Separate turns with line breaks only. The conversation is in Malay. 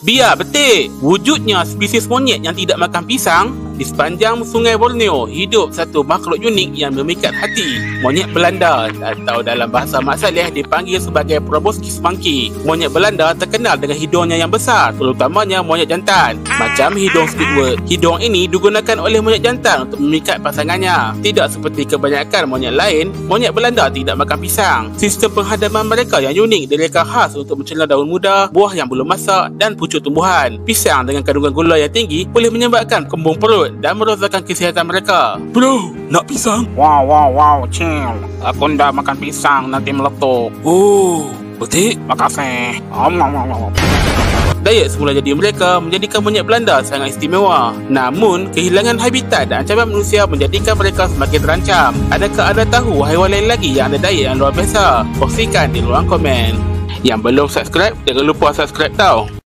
Biar betik. Wujudnya spesies monyet yang tidak makan pisang. Di sepanjang sungai Borneo hidup satu makhluk unik yang memikat hati, monyet Belanda, atau dalam bahasa Mak Saleh dipanggil sebagai proboscis monkey. Monyet Belanda terkenal dengan hidungnya yang besar, terutamanya monyet jantan, macam hidung Squidward. Hidung ini digunakan oleh monyet jantan untuk memikat pasangannya. Tidak seperti kebanyakan monyet lain, monyet Belanda tidak makan pisang. Sistem penghadaman mereka yang unik direka khas untuk mencela daun muda, buah yang belum masak dan pucuk tumbuhan. Pisang dengan kandungan gula yang tinggi boleh menyebabkan kembung perut dan merosakkan kesihatan mereka.
Bro, nak pisang?
Wow, chill. Aku ndak makan pisang, nanti meletup.
Oh, betik?
Makasih.
Diet semula jadi mereka menjadikan monyet Belanda sangat istimewa. Namun, kehilangan habitat dan ancaman manusia menjadikan mereka semakin terancam. Adakah anda tahu haiwan lain lagi yang ada diet yang luar biasa? Kongsikan di ruang komen. Yang belum subscribe, jangan lupa subscribe tau.